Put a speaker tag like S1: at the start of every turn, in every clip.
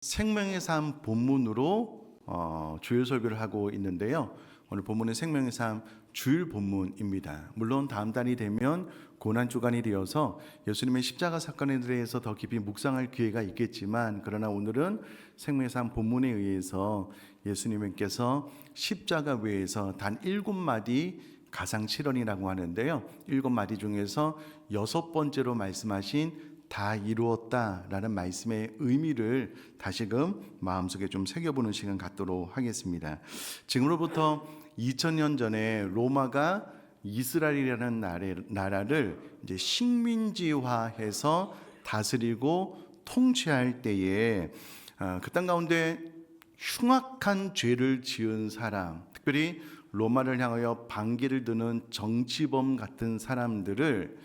S1: 생명의 삶 본문으로 주일 설교를 하고 있는데요. 오늘 본문은 생명의 삶 주일 본문입니다. 물론 다음 달이 되면 고난 주간이 되어서 예수님의 십자가 사건에 대해서 더 깊이 묵상할 기회가 있겠지만, 그러나 오늘은 생명의 삶 본문에 의해서 예수님께서 십자가 외에서 단 7마디 가상칠언이라고 하는데요, 7마디 중에서 6번째로 말씀하신 다 이루었다라는 말씀의 의미를 다시금 마음속에 좀 새겨보는 시간 갖도록 하겠습니다. 지금으로부터 2000년 전에 로마가 이스라엘이라는 나라를 이제 식민지화해서 다스리고 통치할 때에 그 땅 가운데 흉악한 죄를 지은 사람, 특별히 로마를 향하여 반기를 드는 정치범 같은 사람들을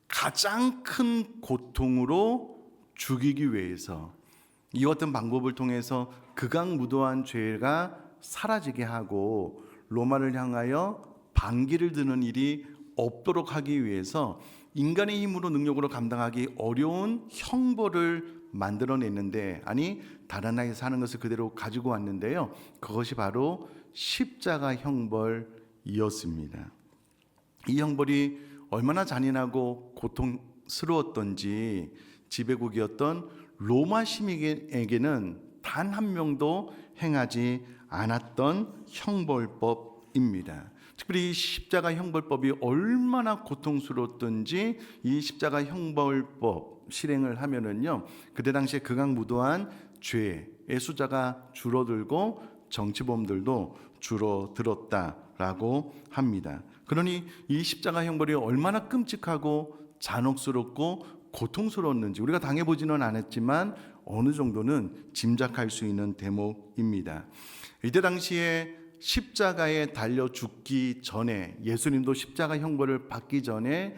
S1: 가장 큰 고통으로 죽이기 위해서 이 어떤 방법을 통해서 극악무도한 죄가 사라지게 하고 로마를 향하여 반기를 드는 일이 없도록 하기 위해서 인간의 힘으로 능력으로 감당하기 어려운 형벌을 만들어냈는데, 아니 다른 나라에서 하는 것을 그대로 가지고 왔는데요, 그것이 바로 십자가 형벌이었습니다. 이 형벌이 얼마나 잔인하고 고통스러웠던지 지배국이었던 로마 시민에게는 단 한 명도 행하지 않았던 형벌법입니다. 특별히 이 십자가 형벌법이 얼마나 고통스러웠던지 이 십자가 형벌법 실행을 하면은요, 그때 당시에 극악무도한 죄의 숫자가 줄어들고 정치범들도 줄어들었다라고 합니다. 그러니 이 십자가 형벌이 얼마나 끔찍하고 잔혹스럽고 고통스러웠는지 우리가 당해보지는 않았지만 어느 정도는 짐작할 수 있는 대목입니다. 이때 당시에 십자가에 달려 죽기 전에, 예수님도 십자가 형벌을 받기 전에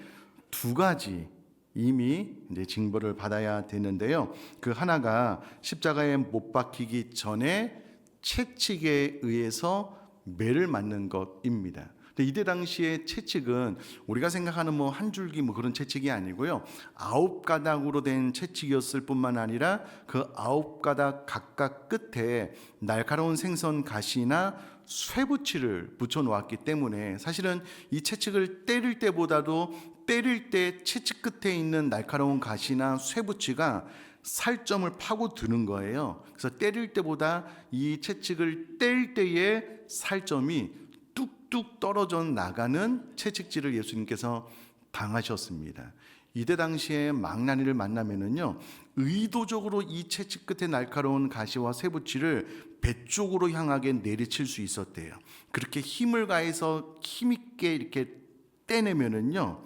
S1: 두 가지 이미 이제 징벌을 받아야 되는데요, 그 하나가 십자가에 못 박히기 전에 채찍에 의해서 매를 맞는 것입니다. 이때 당시에 채찍은 우리가 생각하는 한 줄기 그런 채찍이 아니고요, 9가닥으로 된 채찍이었을 뿐만 아니라 그 9가닥 각각 끝에 날카로운 생선 가시나 쇠붙이를 붙여 놓았기 때문에 사실은 이 채찍을 때릴 때보다도 때릴 때 채찍 끝에 있는 날카로운 가시나 쇠붙이가 살점을 파고드는 거예요. 그래서 때릴 때보다 이 채찍을 뗄 때의 살점이 뚝뚝 떨어져 나가는 채찍질을 예수님께서 당하셨습니다. 이때 당시에 망나니를 만나면은요, 의도적으로 이 채찍 끝에 날카로운 가시와 쇠붙이를 배 쪽으로 향하게 내리칠 수 있었대요. 그렇게 힘을 가해서 힘있게 이렇게 떼내면은요,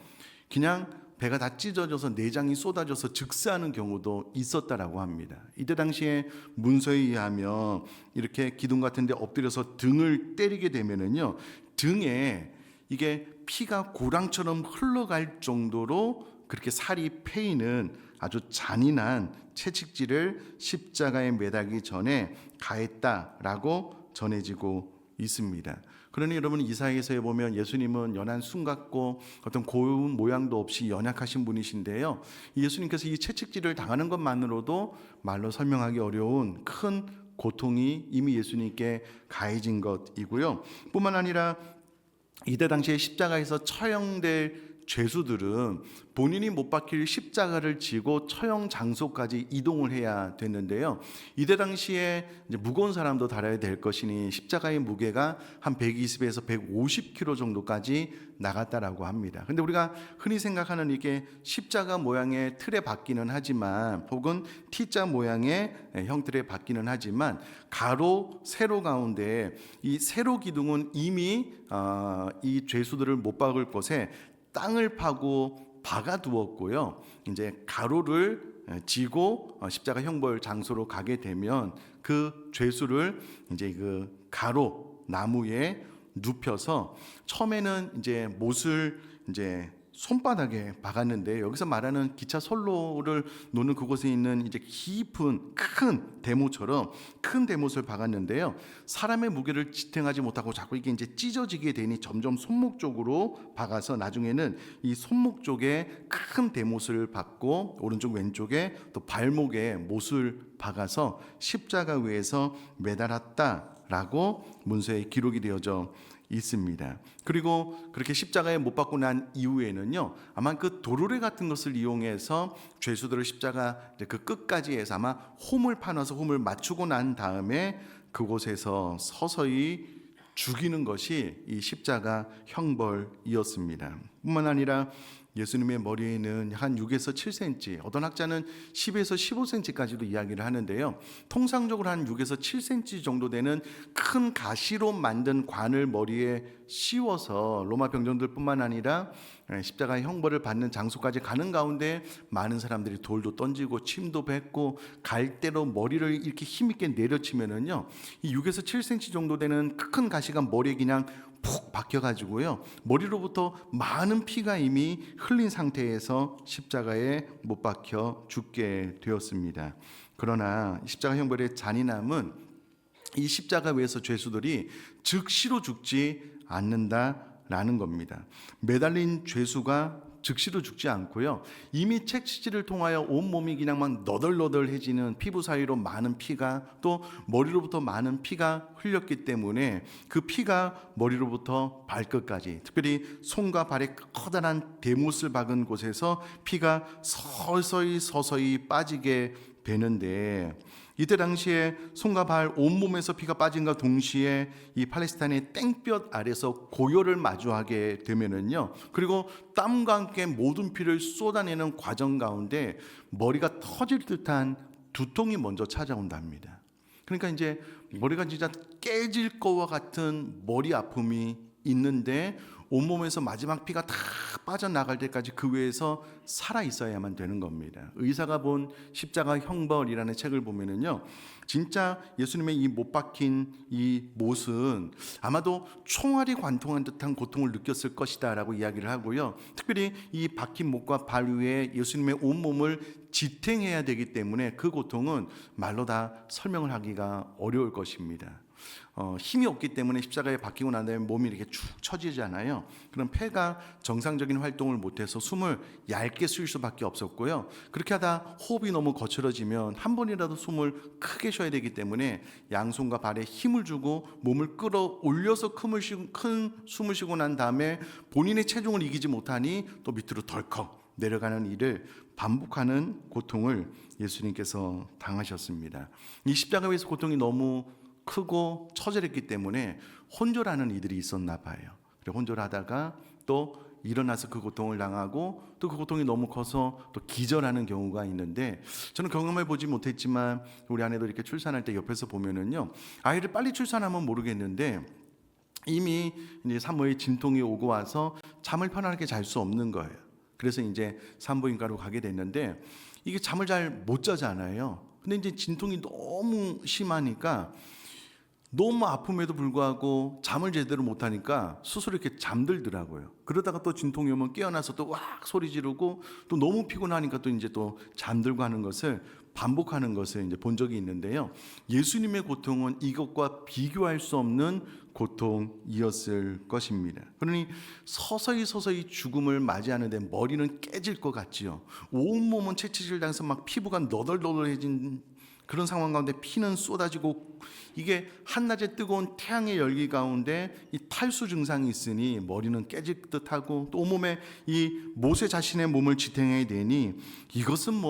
S1: 그냥 배가 다 찢어져서 내장이 쏟아져서 즉사하는 경우도 있었다라고 합니다. 이때 당시에 문서에 의하면 이렇게 기둥 같은 데 엎드려서 등을 때리게 되면은요, 등에 이게 피가 고랑처럼 흘러갈 정도로 그렇게 살이 패이는 아주 잔인한 채찍질을 십자가에 매달기 전에 가했다라고 전해지고 있습니다. 그러니 여러분, 이사야서에 보면 예수님은 연한 숨 같고 어떤 고운 모양도 없이 연약하신 분이신데요, 예수님께서 이 채찍질을 당하는 것만으로도 말로 설명하기 어려운 큰 고통이 이미 예수님께 가해진 것이고요, 뿐만 아니라 이때 당시에 십자가에서 처형될 죄수들은 본인이 못 박힐 십자가를 지고 처형 장소까지 이동을 해야 됐는데요, 이때 당시에 이제 무거운 사람도 달아야 될 것이니 십자가의 무게가 한 120에서 150kg 정도까지 나갔다라고 합니다. 근데 우리가 흔히 생각하는 이게 십자가 모양의 틀에 박기는 하지만, 혹은 T자 모양의 형틀에 박기는 하지만, 가로 세로 가운데 이 세로 기둥은 이미 이 죄수들을 못 박을 곳에 땅을 파고 박아두었고요, 이제 가로를 지고 십자가 형벌 장소로 가게 되면 그 죄수를 이제 그 가로 나무에 눕혀서 처음에는 이제 못을 이제 손바닥에 박았는데, 여기서 말하는 기차 선로를 놓는 그곳에 있는 이제 깊은 큰 대못처럼 큰 대못을 박았는데요. 사람의 무게를 지탱하지 못하고 자꾸 이게 이제 찢어지게 되니 점점 손목 쪽으로 박아서 나중에는 이 손목 쪽에 큰 대못을 박고 오른쪽 왼쪽에 또 발목에 못을 박아서 십자가 위에서 매달았다라고 문서에 기록이 되어져 있습니다. 그리고 그렇게 십자가에 못 박고 난 이후에는요, 아마 그 도르래 같은 것을 이용해서 죄수들을 십자가 그 끝까지 해서 아마 홈을 파놔서 홈을 맞추고 난 다음에 그곳에서 서서히 죽이는 것이 이 십자가 형벌이었습니다. 뿐만 아니라 예수님의 머리에는 한 6에서 7cm, 어떤 학자는 10에서 15cm까지도 이야기를 하는데요. 통상적으로 한 6에서 7cm 정도 되는 큰 가시로 만든 관을 머리에 씌워서 로마 병정들뿐만 아니라 십자가 형벌을 받는 장소까지 가는 가운데 많은 사람들이 돌도 던지고 침도 뱉고 갈대로 머리를 이렇게 힘있게 내려치면은요, 이 6에서 7cm 정도 되는 큰 가시가 머리에 그냥 푹 박혀가지고요, 머리로부터 많은 피가 이미 흘린 상태에서 십자가에 못 박혀 죽게 되었습니다. 그러나 십자가 형벌의 잔인함은 이 십자가 위에서 죄수들이 즉시로 죽지 않는다라는 겁니다. 매달린 죄수가 즉시로 죽지 않고요, 이미 채찍질을 통하여 온몸이 그냥 막 너덜너덜해지는 피부 사이로 많은 피가, 또 머리로부터 많은 피가 흘렸기 때문에 그 피가 머리로부터 발끝까지, 특별히 손과 발에 커다란 대못을 박은 곳에서 피가 서서히 빠지게 되는데, 이때 당시에 손과 발 온몸에서 피가 빠진과 동시에 이 팔레스타인의 땡볕 아래서 고요를 마주하게 되면은요, 그리고 땀과 함께 모든 피를 쏟아내는 과정 가운데 머리가 터질 듯한 두통이 먼저 찾아온답니다. 그러니까 이제 머리가 진짜 깨질 것과 같은 머리 아픔이 있는데 온몸에서 마지막 피가 다 빠져나갈 때까지 그 위에서 살아 있어야만 되는 겁니다. 의사가 본 십자가 형벌이라는 책을 보면은요, 진짜 예수님의 이 못 박힌 이 못은 아마도 총알이 관통한 듯한 고통을 느꼈을 것이다라고 이야기를 하고요, 특별히 이 박힌 못과 발 위에 예수님의 온몸을 지탱해야 되기 때문에 그 고통은 말로 다 설명을 하기가 어려울 것입니다. 힘이 없기 때문에 십자가에 박히고 난 다음에 몸이 이렇게 축 처지잖아요. 그럼 폐가 정상적인 활동을 못해서 숨을 얇게 쉴 수밖에 없었고요. 그렇게 하다 호흡이 너무 거칠어지면 한 번이라도 숨을 크게 쉬어야 되기 때문에 양손과 발에 힘을 주고 몸을 끌어올려서 큰 숨을 쉬고 난 다음에 본인의 체중을 이기지 못하니 또 밑으로 덜컥 내려가는 일을 반복하는 고통을 예수님께서 당하셨습니다. 이 십자가 위에서 고통이 너무 크고 처절했기 때문에 혼절하는 이들이 있었나 봐요. 그리고 혼절하다가 또 일어나서 그 고통을 당하고 또 그 고통이 너무 커서 또 기절하는 경우가 있는데, 저는 경험해 보지 못했지만 우리 아내도 이렇게 출산할 때 옆에서 보면은요, 아이를 빨리 출산하면 모르겠는데 이미 이제 산모의 진통이 오고 와서 잠을 편안하게 잘 수 없는 거예요. 그래서 이제 산부인과로 가게 됐는데 이게 잠을 잘 못 자잖아요. 근데 이제 진통이 너무 심하니까 너무 아픔에도 불구하고 잠을 제대로 못하니까 스스로 이렇게 잠들더라고요. 그러다가 또 진통이 오면 깨어나서 또 왁 소리 지르고, 또 너무 피곤하니까 또 이제 또 잠들고 하는 것을 반복하는 것을 이제 본 적이 있는데요. 예수님의 고통은 이것과 비교할 수 없는 고통이었을 것입니다. 그러니 서서히 죽음을 맞이하는데 머리는 깨질 것 같지요. 온몸은 채찍질 당해서 막 피부가 너덜너덜해진 그런 상황 가운데 피는 쏟아지고, 이게 한낮의 뜨거운 태양의 열기 가운데 이 탈수 증상이 있으니 머리는 깨질 듯하고, 또 온몸에 이 모세 자신의 몸을 지탱해야 되니 이것은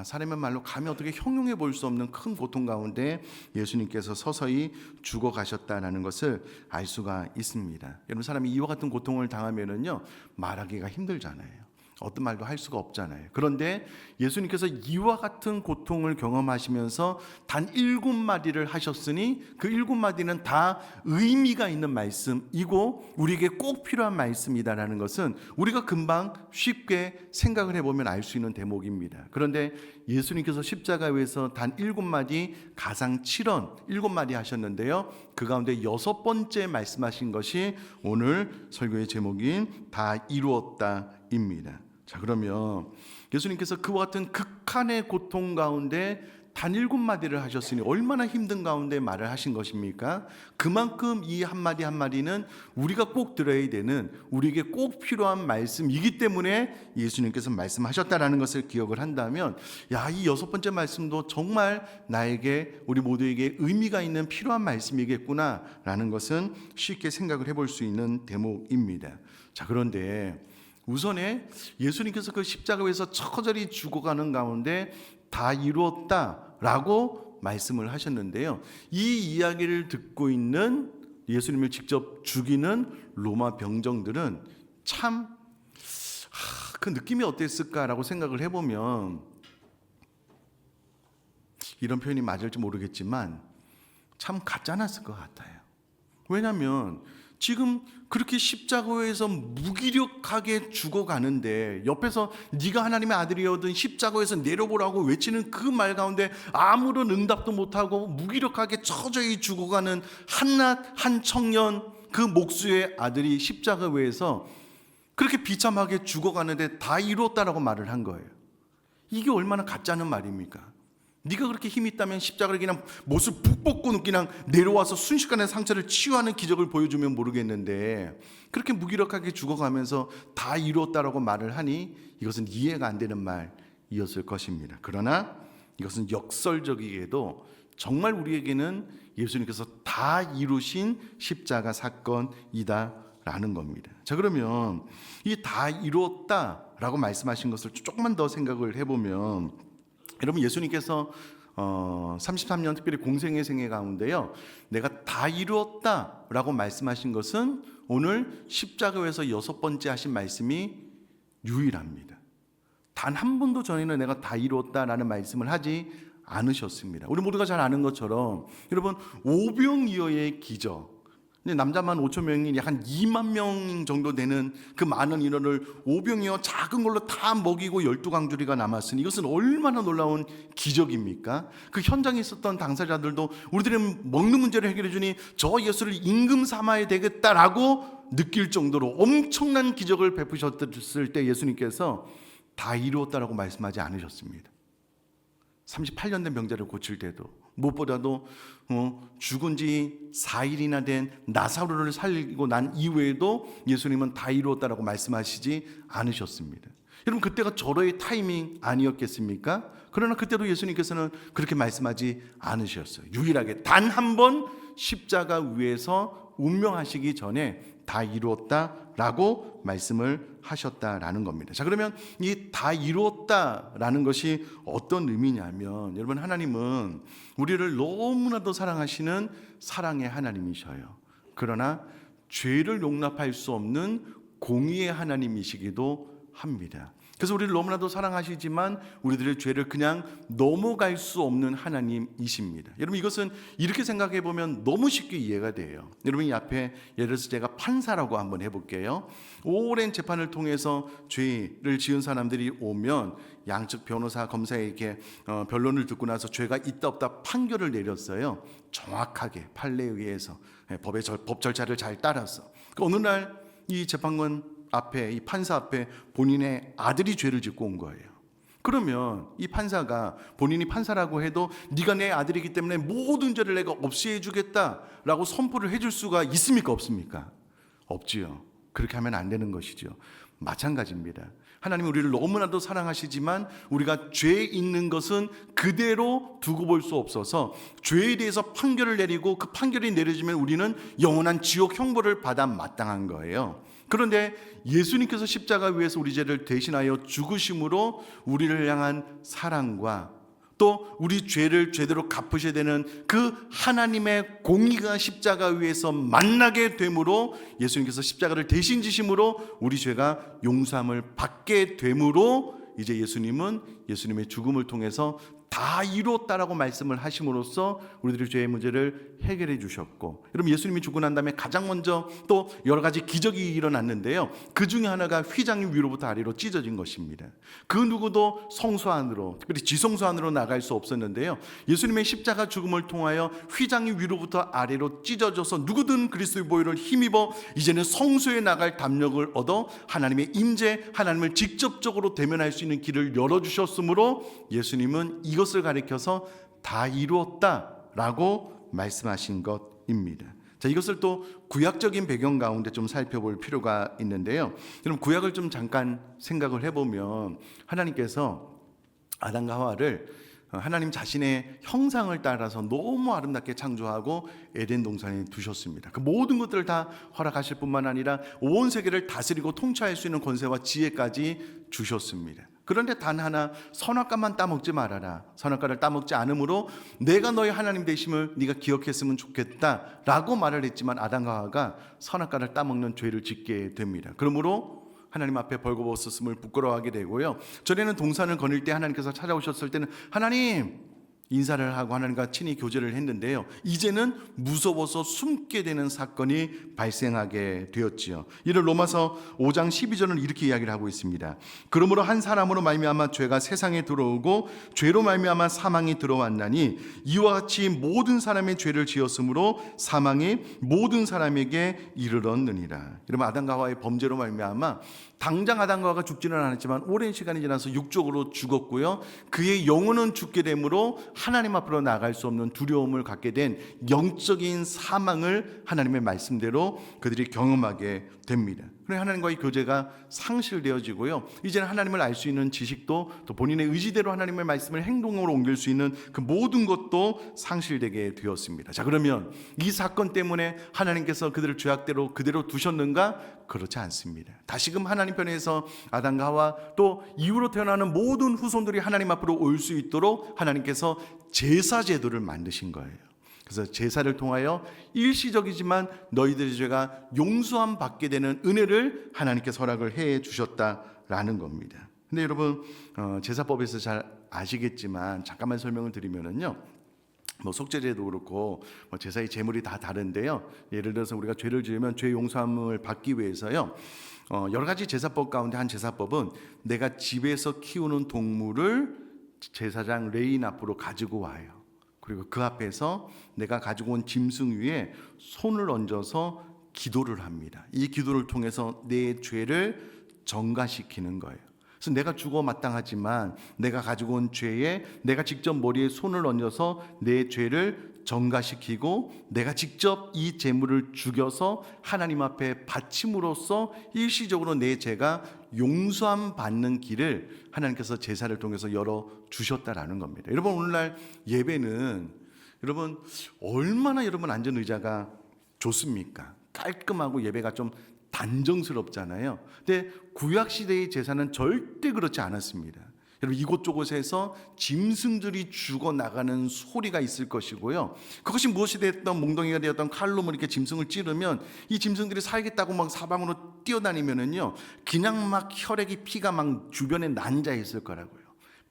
S1: 사람의 말로 감히 어떻게 형용해 볼 수 없는 큰 고통 가운데 예수님께서 서서히 죽어가셨다는 것을 알 수가 있습니다. 여러분, 사람이 이와 같은 고통을 당하면은요, 말하기가 힘들잖아요. 어떤 말도 할 수가 없잖아요. 그런데 예수님께서 이와 같은 고통을 경험하시면서 단 7마디를 하셨으니 그 7마디는 다 의미가 있는 말씀이고 우리에게 꼭 필요한 말씀이다라는 것은 우리가 금방 쉽게 생각을 해보면 알 수 있는 대목입니다. 그런데 예수님께서 십자가 위에서 단 7마디 가상 7언 7마디 하셨는데요, 그 가운데 6번째 말씀하신 것이 오늘 설교의 제목인 다 이루었다 말입니다. 자, 그러면 예수님께서 그와 같은 극한의 고통 가운데 단 7마디를 하셨으니 얼마나 힘든 가운데 말을 하신 것입니까? 그만큼 이 한마디 한마디는 우리가 꼭 들어야 되는, 우리에게 꼭 필요한 말씀이기 때문에 예수님께서 말씀하셨다라는 것을 기억을 한다면, 이 6번째 말씀도 정말 나에게, 우리 모두에게 의미가 있는 필요한 말씀이겠구나라는 것은 쉽게 생각을 해볼 수 있는 대목입니다. 자, 그런데 우선에 예수님께서 그 십자가에서 처절히 죽어가는 가운데 다 이루었다라고 말씀을 하셨는데요. 이 이야기를 듣고 있는 예수님을 직접 죽이는 로마 병정들은 참 그 느낌이 어땠을까라고 생각을 해보면, 이런 표현이 맞을지 모르겠지만 참 가짜났을 것 같아요. 왜냐하면 지금 그렇게 십자가에서 무기력하게 죽어가는데 옆에서 네가 하나님의 아들이거든 십자가에서 내려보라고 외치는 그 말 가운데 아무런 응답도 못하고 무기력하게 처저히 죽어가는 한낱 한 청년, 그 목수의 아들이 십자가에서 그렇게 비참하게 죽어가는데 다 이루었다라고 말을 한 거예요. 이게 얼마나 가짜는 말입니까? 네가 그렇게 힘이 있다면 십자가를 그냥 못을 푹 뽑고 그냥 내려와서 순식간에 상처를 치유하는 기적을 보여주면 모르겠는데, 그렇게 무기력하게 죽어가면서 다 이루었다라고 말을 하니 이것은 이해가 안 되는 말이었을 것입니다. 그러나 이것은 역설적이게도 정말 우리에게는 예수님께서 다 이루신 십자가 사건이다라는 겁니다. 자, 그러면 이 다 이루었다라고 말씀하신 것을 조금만 더 생각을 해보면, 여러분, 예수님께서 33년 특별히 공생의 생애 가운데요, 내가 다 이루었다라고 말씀하신 것은 오늘 십자가에서 6번째 하신 말씀이 유일합니다. 단 한 번도 전에는 내가 다 이루었다라는 말씀을 하지 않으셨습니다. 우리 모두가 잘 아는 것처럼 여러분, 오병이어의 기적, 남자만 5천 명이 약 한 2만 명 정도 되는 그 많은 인원을 오병이어 작은 걸로 다 먹이고 12강주리가 남았으니 이것은 얼마나 놀라운 기적입니까? 그 현장에 있었던 당사자들도 우리들은 먹는 문제를 해결해 주니 저 예수를 임금 삼아야 되겠다라고 느낄 정도로 엄청난 기적을 베푸셨을 때 예수님께서 다 이루었다라고 말씀하지 않으셨습니다. 38년 된 병자를 고칠 때도, 무엇보다도 죽은 지 4일이나 된 나사로를 살리고 난 이후에도 예수님은 다 이루었다라고 말씀하시지 않으셨습니다. 여러분, 그때가 절호의 타이밍 아니었겠습니까? 그러나 그때도 예수님께서는 그렇게 말씀하지 않으셨어요. 유일하게 단 한 번 십자가 위에서 운명하시기 전에 다 이루었다라고 말씀을 하셨다라는 겁니다. 자, 그러면 이 다 이루었다라는 것이 어떤 의미냐면, 여러분, 하나님은 우리를 너무나도 사랑하시는 사랑의 하나님이셔요. 그러나 죄를 용납할 수 없는 공의의 하나님이시기도 합니다. 그래서 우리를 너무나도 사랑하시지만 우리들의 죄를 그냥 넘어갈 수 없는 하나님이십니다. 여러분, 이것은 이렇게 생각해 보면 너무 쉽게 이해가 돼요. 여러분, 이 앞에 예를 들어서 제가 판사라고 한번 해볼게요. 오랜 재판을 통해서 죄를 지은 사람들이 오면 양측 변호사, 검사에게 변론을 듣고 나서 죄가 있다 없다 판결을 내렸어요. 정확하게 판례에 의해서 법 절차를 잘 따라서. 어느 날 이 재판관 앞에, 이 판사 앞에 본인의 아들이 죄를 짓고 온 거예요. 그러면 이 판사가, 본인이 판사라고 해도 네가 내 아들이기 때문에 모든 죄를 내가 없애해 주겠다라고 선포를 해줄 수가 있습니까? 없습니까? 없지요. 그렇게 하면 안 되는 것이죠. 마찬가지입니다. 하나님은 우리를 너무나도 사랑하시지만 우리가 죄 있는 것은 그대로 두고 볼 수 없어서 죄에 대해서 판결을 내리고 그 판결이 내려지면 우리는 영원한 지옥 형벌을 받아 마땅한 거예요. 그런데 예수님께서 십자가 위에서 우리 죄를 대신하여 죽으심으로 우리를 향한 사랑과 또 우리 죄를 제대로 갚으셔야 되는 그 하나님의 공의가 십자가 위에서 만나게 되므로, 예수님께서 십자가를 대신 지심으로 우리 죄가 용서함을 받게 되므로 이제 예수님은 예수님의 죽음을 통해서 다 이루었다라고 말씀을 하심으로써 우리들의 죄의 문제를 해결해 주셨고, 여러분 예수님이 죽고 난 다음에 가장 먼저 또 여러 가지 기적이 일어났는데요, 그 중에 하나가 휘장이 위로부터 아래로 찢어진 것입니다. 그 누구도 성소 안으로, 특별히 지성소 안으로 나갈 수 없었는데요, 예수님의 십자가 죽음을 통하여 휘장이 위로부터 아래로 찢어져서 누구든 그리스도의 보혈을 힘입어 이제는 성소에 나갈 담력을 얻어 하나님의 임재, 하나님을 직접적으로 대면할 수 있는 길을 열어주셨으므로 예수님은 이것을 가리켜서 다 이루었다라고 말씀하신 것입니다. 자, 이것을 또 구약적인 배경 가운데 좀 살펴볼 필요가 있는데요, 여러분 구약을 좀 잠깐 생각을 해보면 하나님께서 아담과 하와를 하나님 자신의 형상을 따라서 너무 아름답게 창조하고 에덴 동산에 두셨습니다. 그 모든 것들을 다 허락하실 뿐만 아니라 온 세계를 다스리고 통치할 수 있는 권세와 지혜까지 주셨습니다. 그런데 단 하나, 선악과만 따먹지 말아라. 선악과를 따먹지 않으므로 내가 너의 하나님 되심을 네가 기억했으면 좋겠다라고 말을 했지만 아담과 하와가 선악과를 따먹는 죄를 짓게 됩니다. 그러므로 하나님 앞에 벌거벗었음을 부끄러워하게 되고요, 전에는 동산을 거닐 때 하나님께서 찾아오셨을 때는 하나님 인사를 하고 하나님과 친히 교제를 했는데요, 이제는 무서워서 숨게 되는 사건이 발생하게 되었지요. 이를 로마서 5장 12절은 이렇게 이야기를 하고 있습니다. 그러므로 한 사람으로 말미암아 죄가 세상에 들어오고 죄로 말미암아 사망이 들어왔나니 이와 같이 모든 사람의 죄를 지었으므로 사망이 모든 사람에게 이르렀느니라. 여러분 아담과 하와의 범죄로 말미암아 당장 아담과 하와가 죽지는 않았지만 오랜 시간이 지나서 육적으로 죽었고요, 그의 영혼은 죽게 되므로 하나님 앞으로 나갈 수 없는 두려움을 갖게 된 영적인 사망을 하나님의 말씀대로 그들이 경험하게 됩니다. 그래서 하나님과의 교제가 상실되어지고요, 이제는 하나님을 알 수 있는 지식도, 또 본인의 의지대로 하나님의 말씀을 행동으로 옮길 수 있는 그 모든 것도 상실되게 되었습니다. 자, 그러면 이 사건 때문에 하나님께서 그들을 죄악대로 그대로 두셨는가? 그렇지 않습니다. 다시금 하나님 편에서 아담과 하와 또 이후로 태어나는 모든 후손들이 하나님 앞으로 올 수 있도록 하나님께서 제사 제도를 만드신 거예요. 그래서 제사를 통하여 일시적이지만 너희들의 죄가 용서함 받게 되는 은혜를 하나님께서 허락을 해 주셨다라는 겁니다. 근데 여러분 제사법에서 잘 아시겠지만 잠깐만 설명을 드리면은요, 속죄제도 그렇고 제사의 제물이 다 다른데요, 예를 들어서 우리가 죄를 지으면 죄 용서함을 받기 위해서요, 여러 가지 제사법 가운데 한 제사법은 내가 집에서 키우는 동물을 제사장 레인 앞으로 가지고 와요. 그리고 그 앞에서 내가 가지고 온 짐승 위에 손을 얹어서 기도를 합니다. 이 기도를 통해서 내 죄를 정가시키는 거예요. 그래서 내가 죽어 마땅하지만 내가 가지고 온 죄에 내가 직접 머리에 손을 얹어서 내 죄를 정가시키고 내가 직접 이 제물을 죽여서 하나님 앞에 바침으로써 일시적으로 내 죄가 용서함 받는 길을 하나님께서 제사를 통해서 열어 주셨다라는 겁니다. 여러분 오늘날 예배는 여러분 얼마나 여러분 앉은 의자가 좋습니까? 깔끔하고 예배가 좀 단정스럽잖아요. 근데 구약시대의 제사는 절대 그렇지 않았습니다. 여러분 이곳저곳에서 짐승들이 죽어나가는 소리가 있을 것이고요, 그것이 무엇이 됐던 몽둥이가 되었던 칼로 이렇게 짐승을 찌르면 이 짐승들이 살겠다고 막 사방으로 뛰어다니면은요, 그냥 막 혈액이 피가 막 주변에 난자 있을 거라고요.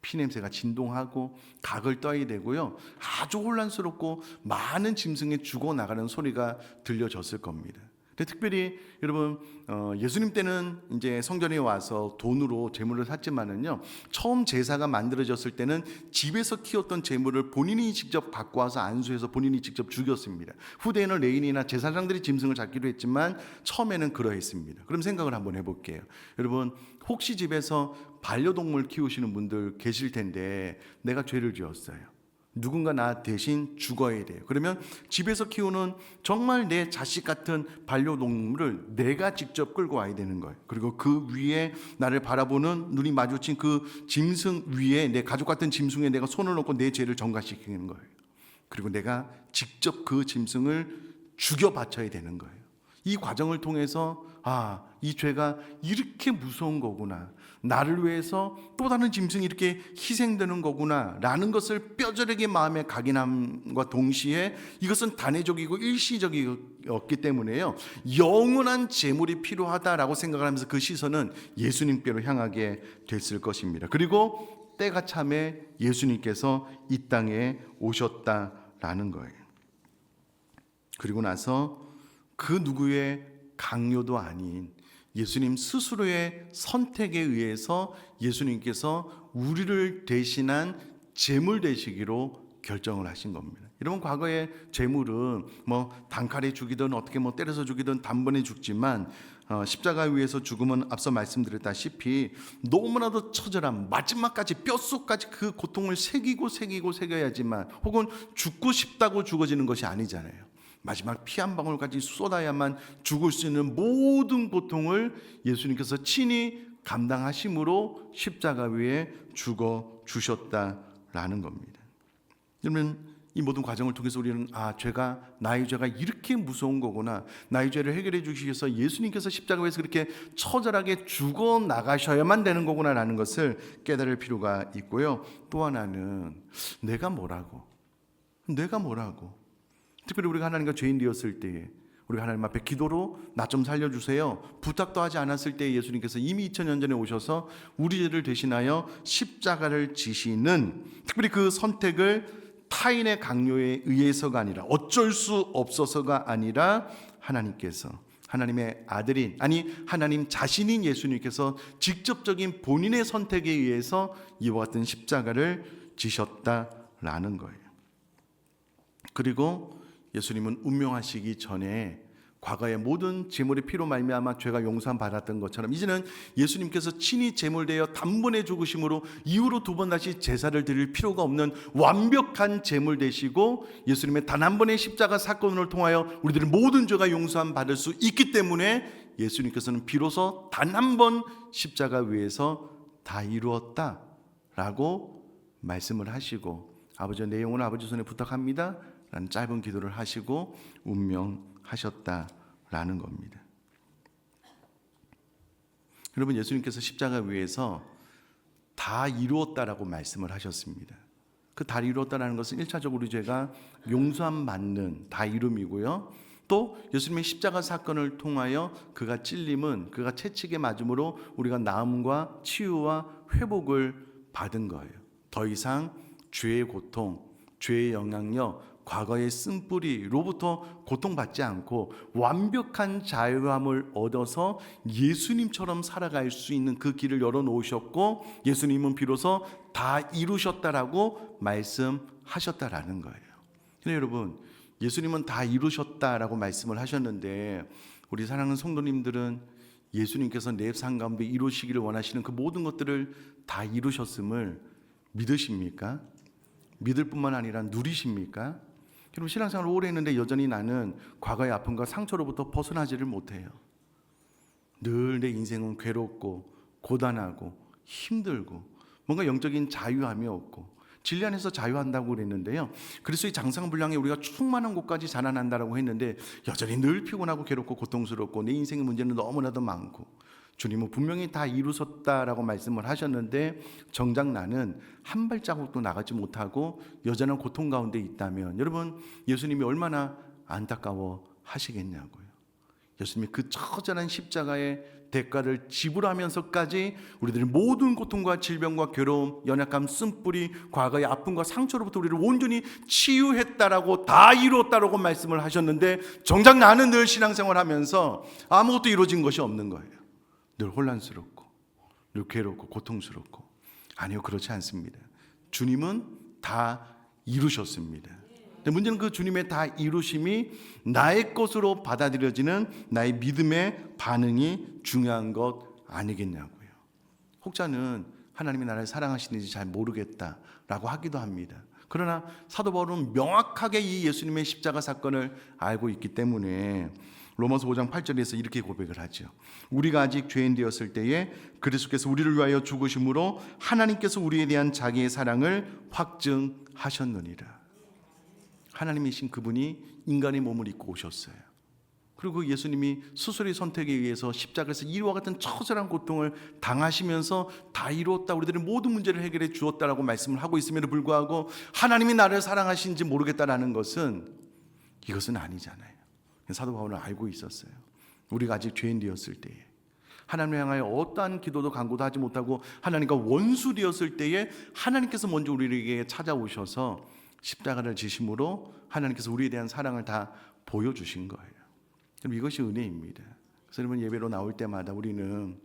S1: 피냄새가 진동하고 각을 떠야 되고요, 아주 혼란스럽고 많은 짐승이 죽어나가는 소리가 들려졌을 겁니다. 근데 특별히 여러분 예수님 때는 이제 성전에 와서 돈으로 제물을 샀지만은요, 처음 제사가 만들어졌을 때는 집에서 키웠던 제물을 본인이 직접 갖고 와서 안수해서 본인이 직접 죽였습니다. 후대에는 레인이나 제사장들이 짐승을 잡기도 했지만 처음에는 그러했습니다. 그럼 생각을 한번 해볼게요. 여러분 혹시 집에서 반려동물 키우시는 분들 계실 텐데 내가 죄를 지었어요. 누군가 나 대신 죽어야 돼요. 그러면 집에서 키우는 정말 내 자식 같은 반려동물을 내가 직접 끌고 와야 되는 거예요. 그리고 그 위에 나를 바라보는 눈이 마주친 그 짐승 위에, 내 가족 같은 짐승에 내가 손을 놓고 내 죄를 정가시키는 거예요. 그리고 내가 직접 그 짐승을 죽여 바쳐야 되는 거예요. 이 과정을 통해서 이 죄가 이렇게 무서운 거구나, 나를 위해서 또 다른 짐승이 이렇게 희생되는 거구나 라는 것을 뼈저리게 마음에 각인함과 동시에 이것은 단회적이고 일시적이었기 때문에요, 영원한 제물이 필요하다라고 생각을 하면서 그 시선은 예수님께로 향하게 됐을 것입니다. 그리고 때가 참에 예수님께서 이 땅에 오셨다라는 거예요. 그리고 나서 그 누구의 강요도 아닌 예수님 스스로의 선택에 의해서 예수님께서 우리를 대신한 제물 되시기로 결정을 하신 겁니다. 여러분, 과거의 제물은 단칼에 죽이든 어떻게 때려서 죽이든 단번에 죽지만 십자가 위에서 죽음은 앞서 말씀드렸다시피 너무나도 처절한 마지막까지 뼛속까지 그 고통을 새겨야지만, 혹은 죽고 싶다고 죽어지는 것이 아니잖아요. 마지막 피 한 방울까지 쏟아야만 죽을 수 있는 모든 고통을 예수님께서 친히 감당하심으로 십자가 위에 죽어 주셨다라는 겁니다. 그러면 이 모든 과정을 통해서 우리는 나의 죄가 이렇게 무서운 거구나, 나의 죄를 해결해 주시기 위해서 예수님께서 십자가 위에서 그렇게 처절하게 죽어 나가셔야만 되는 거구나라는 것을 깨달을 필요가 있고요. 또 하나는 내가 뭐라고, 특별히 우리가 하나님과 죄인 되었을 때에 우리가 하나님 앞에 기도로 나 좀 살려주세요 부탁도 하지 않았을 때 예수님께서 이미 2000년 전에 오셔서 우리 죄를 대신하여 십자가를 지시는, 특별히 그 선택을 타인의 강요에 의해서가 아니라, 어쩔 수 없어서가 아니라 하나님께서, 하나님의 아들인, 하나님 자신인 예수님께서 직접적인 본인의 선택에 의해서 이와 같은 십자가를 지셨다라는 거예요. 그리고 예수님은 운명하시기 전에 과거의 모든 제물의 피로 말미암아 죄가 용서함 받았던 것처럼, 이제는 예수님께서 친히 제물되어 단번에 죽으심으로 이후로 두 번 다시 제사를 드릴 필요가 없는 완벽한 제물 되시고, 예수님의 단 한 번의 십자가 사건을 통하여 우리들의 모든 죄가 용서함 받을 수 있기 때문에 예수님께서는 비로소 단 한 번 십자가 위에서 다 이루었다라고 말씀을 하시고, 아버지, 내 영혼을 아버지 손에 부탁합니다 라는 짧은 기도를 하시고 운명하셨다라는 겁니다. 여러분, 예수님께서 십자가 위에서 다 이루었다라고 말씀을 하셨습니다. 그 다 이루었다라는 것은 1차적으로 우리 죄가 용서함 받는 다 이름이고요. 또 예수님의 십자가 사건을 통하여 그가 찔림은, 그가 채찍에 맞음으로 우리가 나음과 치유와 회복을 받은 거예요. 더 이상 죄의 고통, 죄의 영향력, 과거의 쓴뿌리로부터 고통받지 않고 완벽한 자유함을 얻어서 예수님처럼 살아갈 수 있는 그 길을 열어놓으셨고, 예수님은 비로소 다 이루셨다라고 말씀하셨다라는 거예요. 근데 여러분, 예수님은 다 이루셨다라고 말씀을 하셨는데, 우리 사랑하는 성도님들은 예수님께서 내 삶 가운데 이루시기를 원하시는 그 모든 것들을 다 이루셨음을 믿으십니까? 믿을 뿐만 아니라 누리십니까? 여러분, 신앙생활을 오래 했는데 여전히 나는 과거의 아픔과 상처로부터 벗어나지를 못해요. 늘 내 인생은 괴롭고 고단하고 힘들고 뭔가 영적인 자유함이 없고, 진리 안에서 자유한다고 그랬는데요, 그리스도의 장성분량에 우리가 충만한 곳까지 자라난다라고 했는데 여전히 늘 피곤하고 괴롭고 고통스럽고 내 인생의 문제는 너무나도 많고, 주님은 분명히 다 이루셨다라고 말씀을 하셨는데 정작 나는 한 발자국도 나가지 못하고 여전한 고통 가운데 있다면, 여러분, 예수님이 얼마나 안타까워 하시겠냐고요. 예수님이 그 처절한 십자가의 대가를 지불하면서까지 우리들의 모든 고통과 질병과 괴로움, 연약함, 쓴뿌리, 과거의 아픔과 상처로부터 우리를 온전히 치유했다라고, 다 이루었다라고 말씀을 하셨는데 정작 나는 늘 신앙생활하면서 아무것도 이루어진 것이 없는 거예요. 늘 혼란스럽고 늘 괴롭고 고통스럽고. 아니요, 그렇지 않습니다. 주님은 다 이루셨습니다. 근데 문제는 그 주님의 다 이루심이 나의 것으로 받아들여지는 나의 믿음의 반응이 중요한 것 아니겠냐고요. 혹자는 하나님이 나를 사랑하시는지 잘 모르겠다라고 하기도 합니다. 그러나 사도 바울은 명확하게 이 예수님의 십자가 사건을 알고 있기 때문에 로마서 5장 8절에서 이렇게 고백을 하죠. 우리가 아직 죄인 되었을 때에 그리스도께서 우리를 위하여 죽으심으로 하나님께서 우리에 대한 자기의 사랑을 확증하셨느니라. 하나님이신 그분이 인간의 몸을 입고 오셨어요. 그리고 예수님이 스스로의 선택에 의해서 십자가에서 이와 같은 처절한 고통을 당하시면서 다 이루었다, 우리들의 모든 문제를 해결해 주었다라고 말씀을 하고 있음에도 불구하고 하나님이 나를 사랑하시는지 모르겠다라는 것은, 이것은 아니잖아요. 사도 바울은 알고 있었어요. 우리가 아직 죄인 되었을 때에 하나님을 향하여 어떠한 기도도 간구도 하지 못하고 하나님과 원수 되었을 때에 하나님께서 먼저 우리에게 찾아오셔서 십자가를 지심으로 하나님께서 우리에 대한 사랑을 다 보여주신 거예요. 그럼 이것이 은혜입니다. 그래서 여러분, 예배로 나올 때마다 우리는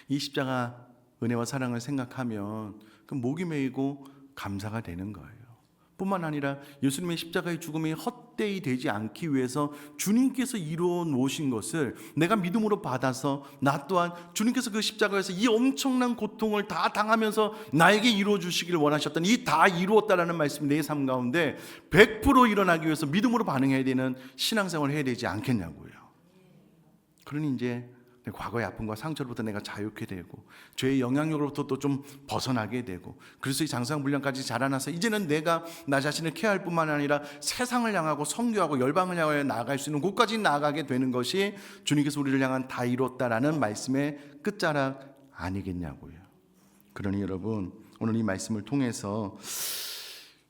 S1: 이 십자가 은혜와 사랑을 생각하면 그 목이 메이고 감사가 되는 거예요. 뿐만 아니라 예수님의 십자가의 죽음이 헛되이 되지 않기 위해서 주님께서 이루어 놓으신 것을 내가 믿음으로 받아서 나 또한 주님께서 그 십자가에서 이 엄청난 고통을 다 당하면서 나에게 이루어 주시기를 원하셨던 이 다 이루었다라는 말씀이 내 삶 가운데 100% 일어나기 위해서 믿음으로 반응해야 되는 신앙생활을 해야 되지 않겠냐고요. 그러니 이제 과거의 아픔과 상처로부터 내가 자유케 되고 죄의 영향력으로부터 또 좀 벗어나게 되고 그리스도의 장성분량까지 자라나서 이제는 내가 나 자신을 케어할 뿐만 아니라 세상을 향하고 선교하고 열방을 향하여 나아갈 수 있는 곳까지 나아가게 되는 것이 주님께서 우리를 향한 다 이뤘다라는 말씀의 끝자락 아니겠냐고요. 그러니 여러분, 오늘 이 말씀을 통해서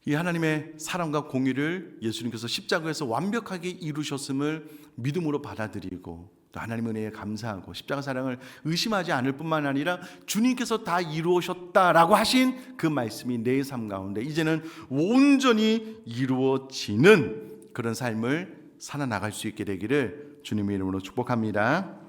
S1: 이 하나님의 사랑과 공의를 예수님께서 십자가에서 완벽하게 이루셨음을 믿음으로 받아들이고 또 하나님의 은혜에 감사하고 십자가 사랑을 의심하지 않을 뿐만 아니라 주님께서 다 이루셨다라고 하신 그 말씀이 내 삶 가운데 이제는 온전히 이루어지는 그런 삶을 살아나갈 수 있게 되기를 주님의 이름으로 축복합니다.